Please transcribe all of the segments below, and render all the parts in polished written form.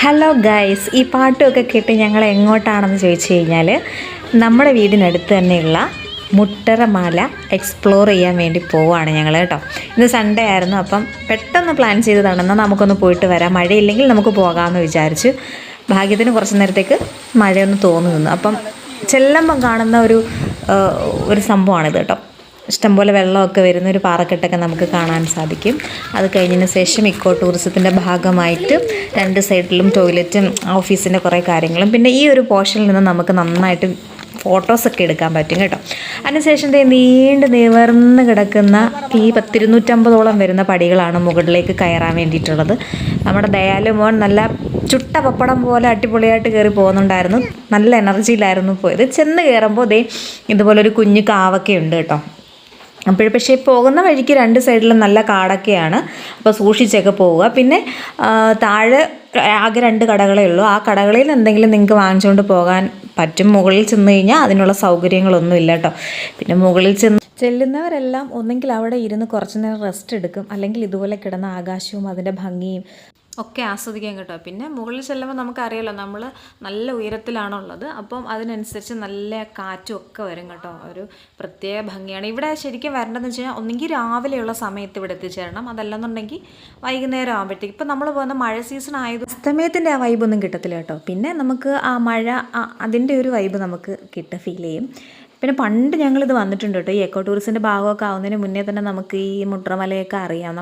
Hello guys, ഈ പാട്ടൊക്കെ കേട്ട് ഞങ്ങൾ എങ്ങോട്ടാണെന്ന് ചോദിച്ചു കഴിഞ്ഞാൽ നമ്മുടെ വീടിനടുത്ത് തന്നെയുള്ള മുട്ടറമല എക്സ്പ്ലോർ ചെയ്യാൻ വേണ്ടി പോവുകയാണ് ഞങ്ങൾ കേട്ടോ. ഇന്ന് സൺഡേ ആയിരുന്നു, അപ്പം പെട്ടെന്ന് പ്ലാൻ ചെയ്തതാണെന്നാൽ നമുക്കൊന്ന് പോയിട്ട് വരാം, മഴയില്ലെങ്കിൽ നമുക്ക് പോകാമെന്ന് വിചാരിച്ചു. ഭാഗ്യത്തിന് കുറച്ച് നേരത്തേക്ക് മഴയൊന്ന് തോന്നി നിന്നു. അപ്പം ചെല്ലുമ്പം കാണുന്ന ഒരു സംഭവമാണിത് കേട്ടോ. ഇഷ്ടംപോലെ വെള്ളമൊക്കെ വരുന്നൊരു പാറക്കെട്ടൊക്കെ നമുക്ക് കാണാൻ സാധിക്കും. അത് കഴിഞ്ഞതിന് ശേഷം ഇക്കോ ടൂറിസത്തിൻ്റെ ഭാഗമായിട്ട് രണ്ട് സൈഡിലും ടോയ്ലറ്റും ഓഫീസിൻ്റെ കുറേ കാര്യങ്ങളും, പിന്നെ ഈ ഒരു പോർഷനിൽ നിന്ന് നമുക്ക് നന്നായിട്ട് ഫോട്ടോസൊക്കെ എടുക്കാൻ പറ്റും കേട്ടോ. അതിനുശേഷം നീണ്ട് നിവർന്ന് കിടക്കുന്ന ഈ 250 വരുന്ന പടികളാണ് മുകളിലേക്ക് കയറാൻ വേണ്ടിയിട്ടുള്ളത്. നമ്മുടെ ദയാലു മോൻ നല്ല ചുട്ട പപ്പടം പോലെ അടിപൊളിയായിട്ട് കയറി പോകുന്നുണ്ടായിരുന്നു. നല്ല എനർജിയിലായിരുന്നു പോയത്. ചെന്ന് കയറുമ്പോൾ ഇതുപോലൊരു കുഞ്ഞു കാവൊക്കെ ഉണ്ട് കേട്ടോ. പക്ഷേ പോകുന്ന വഴിക്ക് രണ്ട് സൈഡിലും നല്ല കാടൊക്കെയാണ്, അപ്പോൾ സൂക്ഷിച്ചൊക്കെ പോവുക. പിന്നെ താഴെ ആകെ 2 കടകളേ ഉള്ളൂ. ആ കടകളിൽ എന്തെങ്കിലും നിങ്ങൾക്ക് വാങ്ങിച്ചുകൊണ്ട് പോകാൻ പറ്റും. മുകളിൽ ചെന്ന് കഴിഞ്ഞാൽ അതിനുള്ള സൗകര്യങ്ങളൊന്നും ഇല്ല കേട്ടോ. പിന്നെ മുകളിൽ ചെല്ലുന്നവരെല്ലാം ഒന്നെങ്കിൽ അവിടെ ഇരുന്ന് കുറച്ച് നേരം റെസ്റ്റ് എടുക്കും, അല്ലെങ്കിൽ ഇതുപോലെ കിടന്ന ആകാശവും അതിൻ്റെ ഭംഗിയും ഒക്കെ ആസ്വദിക്കാൻ കേട്ടോ. പിന്നെ മുകളിൽ ചെല്ലുമ്പോൾ നമുക്കറിയാലോ നമ്മൾ നല്ല ഉയരത്തിലാണുള്ളത്, അപ്പം അതിനനുസരിച്ച് നല്ല കാറ്റും ഒക്കെ വരും കേട്ടോ. ഒരു പ്രത്യേക ഭംഗിയാണ്. ഇവിടെ ശരിക്കും വരേണ്ടതെന്ന് വെച്ച് കഴിഞ്ഞാൽ ഒന്നെങ്കിൽ രാവിലെയുള്ള സമയത്ത് ഇവിടെ എത്തിച്ചേരണം, അതല്ലെന്നുണ്ടെങ്കിൽ വൈകുന്നേരം ആകുമ്പോഴത്തേക്ക്. ഇപ്പം നമ്മൾ പോകുന്ന മഴ സീസൺ ആയത് അസ്തമയത്തിൻ്റെ ആ വൈബൊന്നും കിട്ടത്തില്ല കേട്ടോ. പിന്നെ നമുക്ക് ആ മഴ അതിൻ്റെ ഒരു വൈബ് നമുക്ക് ഫീൽ ചെയ്യും. പിന്നെ പണ്ട് ഞങ്ങളിത് വന്നിട്ടുണ്ട് കേട്ടോ. ഈ എക്കോ ടൂറിസ്റ്റിൻ്റെ ഭാഗമൊക്കെ ആവുന്നതിന് മുന്നേ തന്നെ നമുക്ക് ഈ മുട്രമലയൊക്കെ അറിയാം,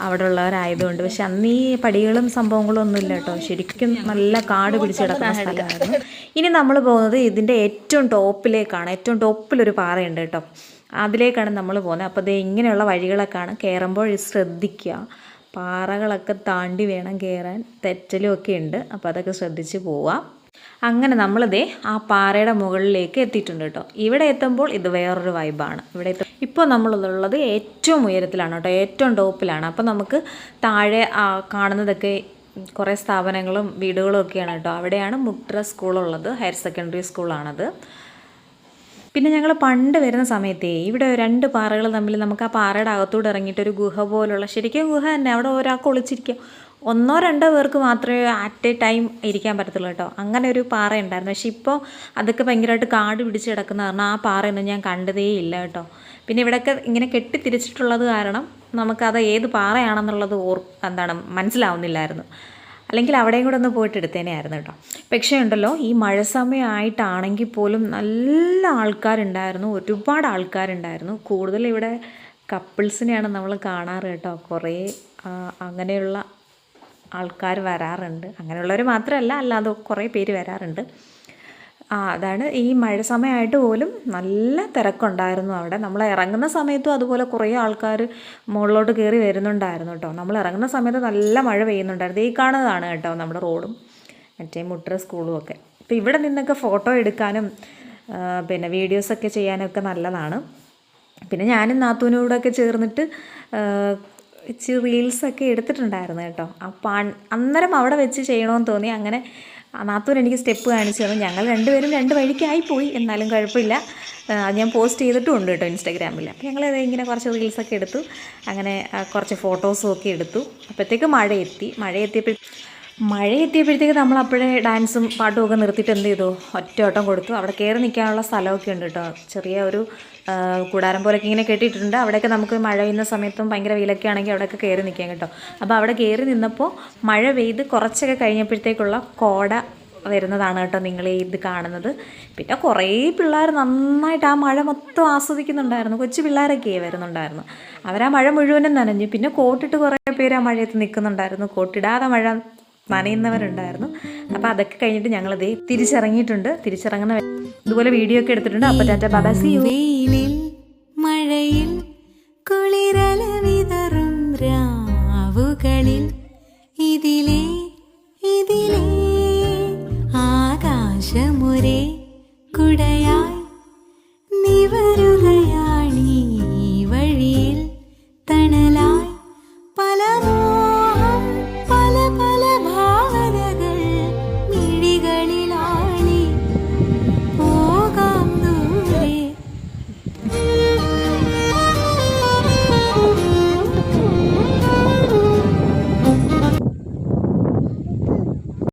അവിടെ ഉള്ളവരായതുകൊണ്ട്. പക്ഷെ അന്ന് ഈ പടികളും സംഭവങ്ങളും ഒന്നും ഇല്ല കേട്ടോ. ശരിക്കും നല്ല കാട് പിടിച്ച് കിടക്കുന്ന സ്ഥലമായിരുന്നു. ഇനി നമ്മൾ പോകുന്നത് ഇതിൻ്റെ ഏറ്റവും ടോപ്പിലേക്കാണ്. ഏറ്റവും ടോപ്പിലൊരു പാറയുണ്ട് കേട്ടോ, അതിലേക്കാണ് നമ്മൾ പോകുന്നത്. അപ്പോൾ ഇങ്ങനെയുള്ള വഴികളൊക്കെയാണ്. കയറുമ്പോൾ ശ്രദ്ധിക്കുക, പാറകളൊക്കെ താണ്ടി വേണം കയറാൻ, തെറ്റലും ഒക്കെ ഉണ്ട്, അപ്പോൾ അതൊക്കെ ശ്രദ്ധിച്ച് പോവാം. അങ്ങനെ നമ്മളിതേ ആ പാറയുടെ മുകളിലേക്ക് എത്തിയിട്ടുണ്ട് കേട്ടോ. ഇവിടെ എത്തുമ്പോൾ ഇത് വേറൊരു വൈബാണ്. ഇപ്പോൾ നമ്മളുള്ളത് ഏറ്റവും ഉയരത്തിലാണ് കേട്ടോ, ഏറ്റവും ടോപ്പിലാണ്. അപ്പോൾ നമുക്ക് താഴെ കാണുന്നതൊക്കെ കുറേ സ്ഥാപനങ്ങളും വീടുകളും ഒക്കെയാണ് കേട്ടോ. അവിടെയാണ് മുട്ര സ്കൂളുള്ളത്, ഹയർ സെക്കൻഡറി സ്കൂളാണത്. പിന്നെ ഞങ്ങൾ പണ്ട് വരുന്ന സമയത്തേ ഇവിടെ 2 പാറകൾ തമ്മിൽ നമുക്ക് ആ പാറയുടെ അകത്തൂടെ ഇറങ്ങിയിട്ട് ഒരു ഗുഹ പോലുള്ള, ശരിക്കും ഗുഹ തന്നെ, അവിടെ ഒരാൾക്ക് ഒളിച്ചിരിക്കാം. 1-2 പേർക്ക് മാത്രമേ അറ്റ് എ ടൈം ഇരിക്കാൻ പറ്റത്തുള്ളൂ കേട്ടോ. അങ്ങനെ ഒരു പാറ ഉണ്ടായിരുന്നു. പക്ഷേ ഇപ്പോൾ അതൊക്കെ ഭയങ്കരമായിട്ട് കാട് പിടിച്ച് കിടക്കുന്ന കാരണം ആ പാറയൊന്നും ഞാൻ കണ്ടതേ ഇല്ല കേട്ടോ. പിന്നെ ഇവിടെയൊക്കെ ഇങ്ങനെ കെട്ടിത്തിരിച്ചിട്ടുള്ളത് കാരണം നമുക്കത് ഏത് പാറയാണെന്നുള്ളത് മനസ്സിലാവുന്നില്ലായിരുന്നു. അല്ലെങ്കിൽ അവിടെയും കൂടെ ഒന്ന് പോയിട്ട് എടുത്തേനെ ആയിരുന്നു കേട്ടോ. പക്ഷേ ഉണ്ടല്ലോ, ഈ മഴ സമയമായിട്ടാണെങ്കിൽ പോലും നല്ല ആൾക്കാരുണ്ടായിരുന്നു, ഒരുപാട് ആൾക്കാരുണ്ടായിരുന്നു. കൂടുതൽ ഇവിടെ കപ്പിൾസിനെയാണ് നമ്മൾ കാണാറ് കേട്ടോ. കുറേ അങ്ങനെയുള്ള ആൾക്കാർ വരാറുണ്ട്. അങ്ങനെയുള്ളവർ മാത്രമല്ല, അല്ലാതെ കുറേ പേര് വരാറുണ്ട്. അതാണ് ഈ മഴ സമയമായിട്ട് പോലും നല്ല തിരക്കുണ്ടായിരുന്നു അവിടെ. നമ്മൾ ഇറങ്ങുന്ന സമയത്തും അതുപോലെ കുറേ ആൾക്കാർ മുകളിലോട്ട് കയറി വരുന്നുണ്ടായിരുന്നു കേട്ടോ. നമ്മൾ ഇറങ്ങുന്ന സമയത്ത് നല്ല മഴ പെയ്യുന്നുണ്ടായിരുന്നു. ഈ കാണുന്നതാണ് കേട്ടോ നമ്മുടെ റോഡും മറ്റേ മുട്ര സ്കൂളും ഒക്കെ. അപ്പോൾ ഇവിടെ നിന്നൊക്കെ ഫോട്ടോ എടുക്കാനും പിന്നെ വീഡിയോസൊക്കെ ചെയ്യാനൊക്കെ നല്ലതാണ്. പിന്നെ ഞാനും നാത്തൂനോടൊക്കെ ചേർന്നിട്ട് റീൽസൊക്കെ എടുത്തിട്ടുണ്ടായിരുന്നു കേട്ടോ. അപ്പം അന്നേരം അവിടെ വെച്ച് ചെയ്യണമെന്ന് തോന്നി. അങ്ങനെ നാത്തൂൻ എനിക്ക് സ്റ്റെപ്പ് കാണിച്ചു തന്നു. ഞങ്ങൾ 2 പേരും 2 വഴിക്കായി പോയി, എന്നാലും കുഴപ്പമില്ല. അത് ഞാൻ പോസ്റ്റ് ചെയ്തിട്ടും ഉണ്ട് കേട്ടോ ഇൻസ്റ്റാഗ്രാമിൽ. അപ്പോൾ ഞങ്ങൾ ഇങ്ങനെ കുറച്ച് റീൽസൊക്കെ എടുത്തു, അങ്ങനെ കുറച്ച് ഫോട്ടോസും ഒക്കെ എടുത്തു. അപ്പോഴത്തേക്ക് മഴ എത്തിയപ്പോഴത്തേക്ക് നമ്മൾ അപ്പോഴേ ഡാൻസും പാട്ടും ഒക്കെ നിർത്തിയിട്ട് എന്ത് ചെയ്തു, ഒറ്റ കൊടുത്തു. അവിടെ കയറി നിൽക്കാനുള്ള സ്ഥലമൊക്കെ ഉണ്ട് കേട്ടോ. ചെറിയ ഒരു കൂടാരം പോലൊക്കെ ഇങ്ങനെ കെട്ടിയിട്ടുണ്ട്. അവിടെയൊക്കെ നമുക്ക് മഴ പെയ്യുന്ന സമയത്തും ഭയങ്കര വെയിലൊക്കെ ആണെങ്കിൽ അവിടെയൊക്കെ കയറി നിൽക്കാം കേട്ടോ. അപ്പോൾ അവിടെ കയറി നിന്നപ്പോൾ മഴ പെയ്ത് കുറച്ചൊക്കെ കഴിഞ്ഞപ്പോഴത്തേക്കുള്ള കോട വരുന്നതാണ് കേട്ടോ നിങ്ങൾ ഇത് കാണുന്നത്. പിന്നെ കുറേ പിള്ളേർ നന്നായിട്ട് ആ മഴ മൊത്തം ആസ്വദിക്കുന്നുണ്ടായിരുന്നു. കൊച്ചു പിള്ളേരൊക്കെ വരുന്നുണ്ടായിരുന്നു. അവരാ മഴ മുഴുവനും നനഞ്ഞു. പിന്നെ കോട്ടിട്ട് കുറേ പേര് ആ മഴയത്ത് നിൽക്കുന്നുണ്ടായിരുന്നു. കോട്ടിടാതെ മഴ നനയുന്നവരുണ്ടായിരുന്നു. അപ്പോൾ അതൊക്കെ കഴിഞ്ഞിട്ട് ഞങ്ങളിത് തിരിച്ചിറങ്ങിയിട്ടുണ്ട്. തിരിച്ചിറങ്ങുന്ന ഇതുപോലെ വീഡിയോ ഒക്കെ എടുത്തിട്ടുണ്ട്. അപ്പോൾ ടാറ്റ ബൈ, സീ യു.